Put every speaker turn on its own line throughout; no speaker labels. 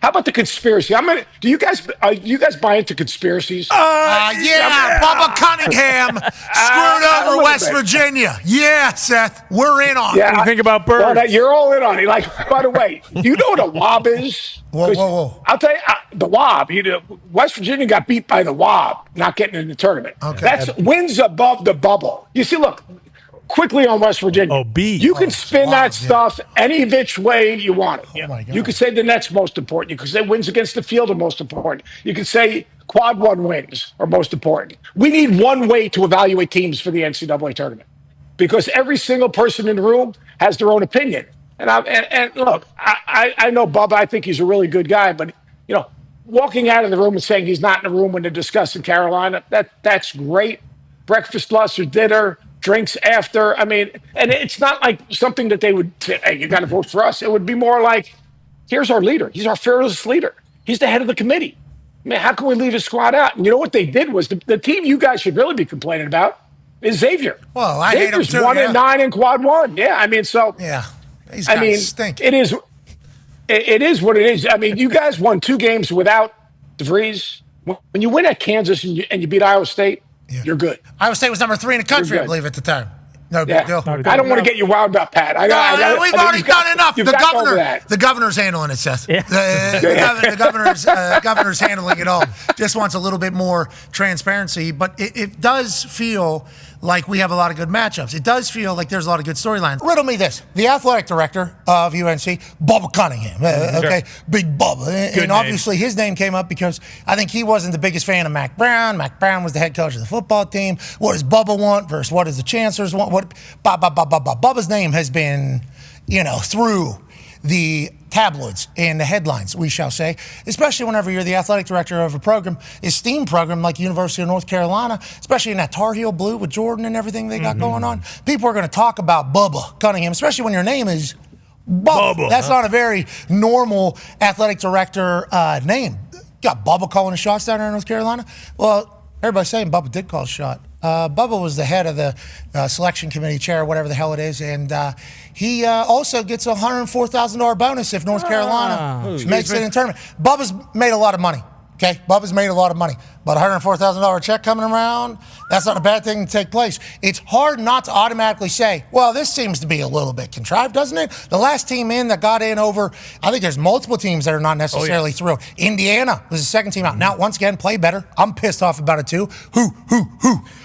How about the conspiracy? Do you guys buy into conspiracies?
Yeah, Bubba Cunningham screwed over West Virginia. Yeah, Seth, we're in on it.
What do you think about Bird?
Well, you're all in on it. Like, by the way, you know what a wob is?
Whoa.
I'll tell you, the wob. West Virginia got beat by the wob, not getting in the tournament.
Okay.
That's wins above the bubble. You see, look, quickly on West Virginia. You can spin that stuff any which way you want it.
Oh my God.
You could say the net's most important. You could say wins against the field are most important. You could say quad one wins are most important. We need one way to evaluate teams for the NCAA tournament because every single person in the room has their own opinion. And look, I know Bubba. I think he's a really good guy, but walking out of the room and saying he's not in the room when they're discussing Carolina, that's great. Breakfast, lunch, or dinner. Drinks after. I mean, and it's not like something that they would say, hey, you got to vote for us. It would be more like, here's our leader. He's our fearless leader. He's the head of the committee. I mean, how can we leave his squad out? And you know what they did was the team you guys should really be complaining about is Xavier.
Well, I hate him too.
1-9 in quad one. Yeah, I mean, so.
Yeah, these guys stink.
It is what it is. I mean, you guys won 2 games without DeVries. When you win at Kansas and you beat Iowa State, you're good.
Iowa State was number 3 in the country, I believe, at the time. No big deal.
I don't want to get you wound up, Pat.
We've already done enough. The governor's handling it, Seth. Yeah. The governor's handling it all. Just wants a little bit more transparency. But it does feel like we have a lot of good matchups. It does feel like there's a lot of good storylines. Riddle me this. The athletic director of UNC, Bubba Cunningham. Okay, Big Bubba. And obviously his name came up because I think he wasn't the biggest fan of Mac Brown. Mac Brown was the head coach of the football team. What does Bubba want versus what does the chancellors want? Bubba's name has been, through the tabloids and the headlines, we shall say, especially whenever you're the athletic director of a program, esteemed program like University of North Carolina, especially in that Tar Heel blue with Jordan and everything they got going on. People are going to talk about Bubba Cunningham, especially when your name is Bubba. That's not a very normal athletic director name. Got Bubba calling the shots down there in North Carolina. Well, everybody's saying Bubba did call a shot. Bubba was the head of the selection committee chair, whatever the hell it is, and he also gets a $104,000 bonus if North Carolina makes it in the tournament. Bubba's made a lot of money. Okay, Bubba's made a lot of money, but a $104,000 check coming around, that's not a bad thing to take place. It's hard not to automatically say, well, this seems to be a little bit contrived, doesn't it? The last team in that got in over, I think there's multiple teams that are not necessarily thrilled. Indiana was the second team out. Now, once again, play better. I'm pissed off about it too.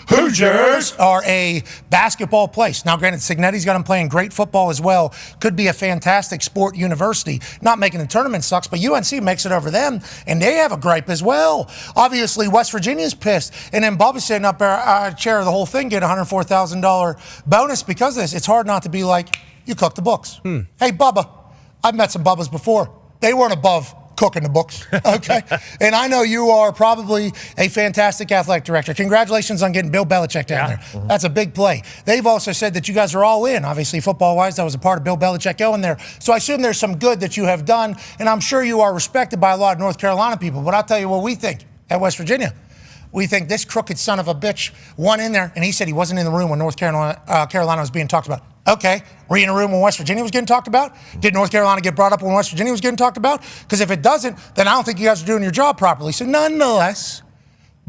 Hoosiers are a basketball place. Now, granted, Cignetti's got them playing great football as well. Could be a fantastic sport university. Not making the tournament sucks, but UNC makes it over them, and they have a gripe as well. Obviously, West Virginia's pissed, and then Bubba's sitting up there, chair of the whole thing, get a $104,000 bonus because of this. It's hard not to be like, you cook the books. Hey, Bubba, I've met some Bubbas before. They weren't above cooking the books, okay? And I know you are probably a fantastic athletic director. Congratulations on getting Bill Belichick down there. That's a big play. They've also said that you guys are all in. Obviously, football-wise, that was a part of Bill Belichick going there. So I assume there's some good that you have done, and I'm sure you are respected by a lot of North Carolina people. But I'll tell you what we think at West Virginia. We think this crooked son of a bitch won in there, and he said he wasn't in the room when North Carolina was being talked about. Okay, were you in a room when West Virginia was getting talked about? Did North Carolina get brought up when West Virginia was getting talked about? Because if it doesn't, then I don't think you guys are doing your job properly. So nonetheless,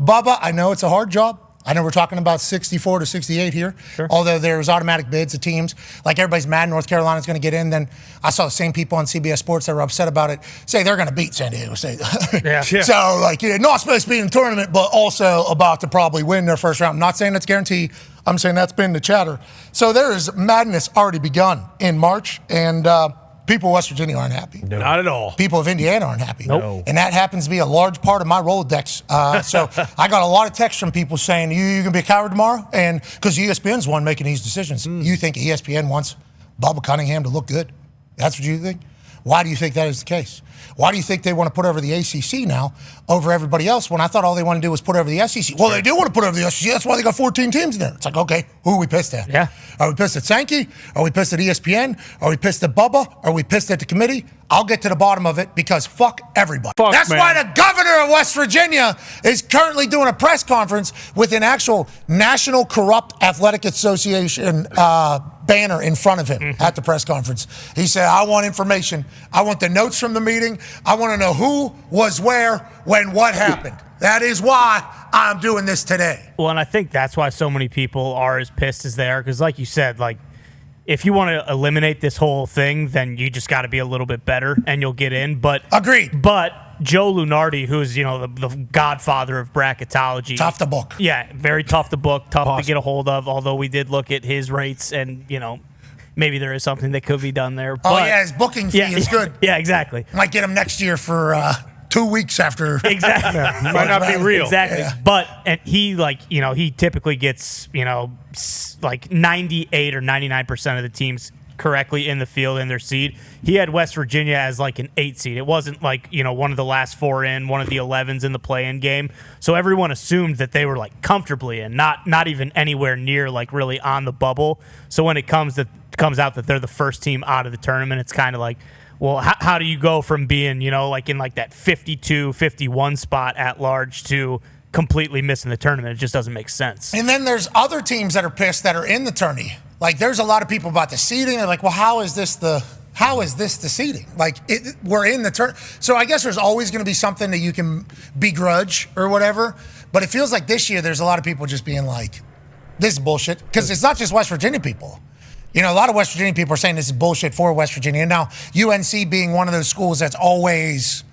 Bubba, I know it's a hard job. I know we're talking about 64 to 68 here, although there's automatic bids of teams. Like everybody's mad North Carolina's going to get in. Then I saw the same people on CBS Sports that were upset about it say they're going to beat San Diego State. So, like, not supposed to be in the tournament, but also about to probably win their first round. I'm not saying that's guaranteed. I'm saying that's been the chatter. So there is madness already begun in March, and people of West Virginia aren't happy.
No. Not at all.
People of Indiana aren't happy.
Nope.
And that happens to be a large part of my Rolodex. So I got a lot of texts from people saying, you going to be a coward tomorrow? And because ESPN's the one making these decisions. You think ESPN wants Bubba Cunningham to look good? That's what you think? Why do you think that is the case? Why do you think they want to put over the ACC now over everybody else when I thought all they want to do was put over the SEC? Well, they do want to put over the SEC. That's why they got 14 teams in there. It's like, okay, who are we pissed at?
Yeah.
Are we pissed at Sankey? Are we pissed at ESPN? Are we pissed at Bubba? Are we pissed at the committee? I'll get to the bottom of it because fuck everybody. That's why the governor of West Virginia is currently doing a press conference with an actual National Corrupt Athletic Association banner in front of him at the press conference. He said, I want information. I want the notes from the meeting. I want to know who was where, when, what happened. That is why I'm doing this today.
Well, and I think that's why so many people are as pissed as they are, because like you said, like, if you want to eliminate this whole thing, then you just got to be a little bit better and you'll get in. But
agreed.
But Joe Lunardi, who's, you know, the godfather of bracketology.
Tough to book.
Yeah, very tough to book, tough to get a hold of, although we did look at his rates and, you know, maybe there is something that could be done there. But,
his booking fee is good.
Yeah, exactly.
Might get him next year for 2 weeks after.
Exactly.
Might not be real.
Exactly.
Yeah.
But, and he, like, you know, he typically gets, you know, like 98 or 99% of the teams correctly in the field in their seed. He had West Virginia as like an 8 seed. It wasn't like, you know, one of the last 4 in, one of the 11s in the play-in game. So everyone assumed that they were like comfortably in, not even anywhere near like really on the bubble. So when it comes out that they're the first team out of the tournament, it's kind of like, well, how do you go from being, you know, like in like that 52, 51 spot at large to completely missing the tournament? It just doesn't make sense.
And then there's other teams that are pissed that are in the tourney. Like, there's a lot of people about the seeding. They're like, well, how is this the seeding? Like, we're in the turn. So I guess there's always going to be something that you can begrudge or whatever. But it feels like this year there's a lot of people just being like, this is bullshit. Because it's not just West Virginia people. You know, a lot of West Virginia people are saying this is bullshit for West Virginia. And now UNC being one of those schools that's always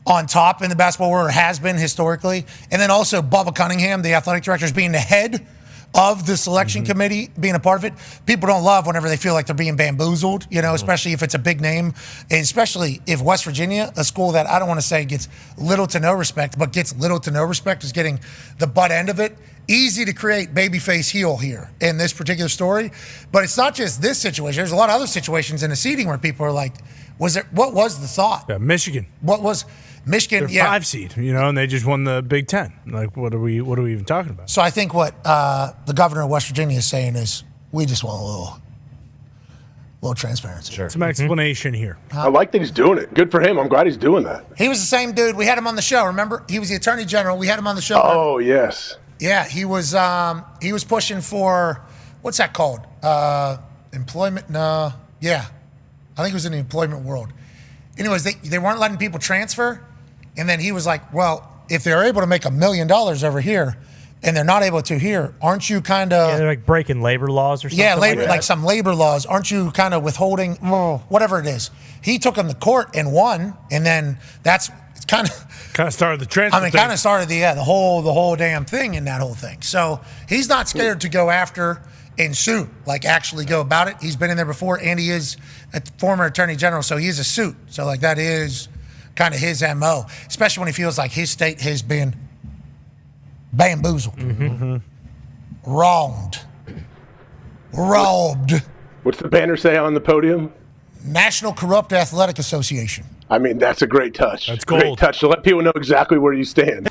on top in the basketball world, or has been historically. And then also Bubba Cunningham, the athletic director, is being the head of the selection committee, being a part of it. People don't love whenever they feel like they're being bamboozled, you know, especially if it's a big name, and especially if West Virginia, a school that I don't want to say gets little to no respect, but gets little to no respect, is getting the butt end of it. Easy to create babyface heel here in this particular story. But it's not just this situation. There's a lot of other situations in the seeding where people are like, what was the thought?
Yeah, Michigan.
What was Michigan?
They're 5 seed, you know, and they just won the Big Ten. Like, what are we even talking about?
So I think what the governor of West Virginia is saying is, we just want a little transparency.
Sure. Some explanation here.
I like that he's doing it. Good for him. I'm glad he's doing that.
He was the same dude. We had him on the show. Remember? He was the attorney general. We had him on the show.
Oh, yes.
Yeah, he was pushing for, what's that called? Employment? No. Yeah. I think it was in the employment world. Anyways, they weren't letting people transfer. And then he was like, well, if they're able to make $1 million over here and they're not able to here, aren't you kind of...
Yeah, they're like breaking labor laws or something.
Yeah, like some labor laws. Aren't you kind of withholding, whatever it is? He took him to court and won, and then that's kind of
started the transfer.
I mean, kind of started the whole damn thing in that whole thing. So he's not scared to go after and sue, like actually go about it. He's been in there before, and he is a former attorney general, so he is a suit. So like that is kind of his MO, especially when he feels like his state has been bamboozled, wronged, robbed.
What's the banner say on the podium?
National Corrupt Athletic Association.
I mean, that's a great touch.
That's gold.
Great touch to let people know exactly where you stand.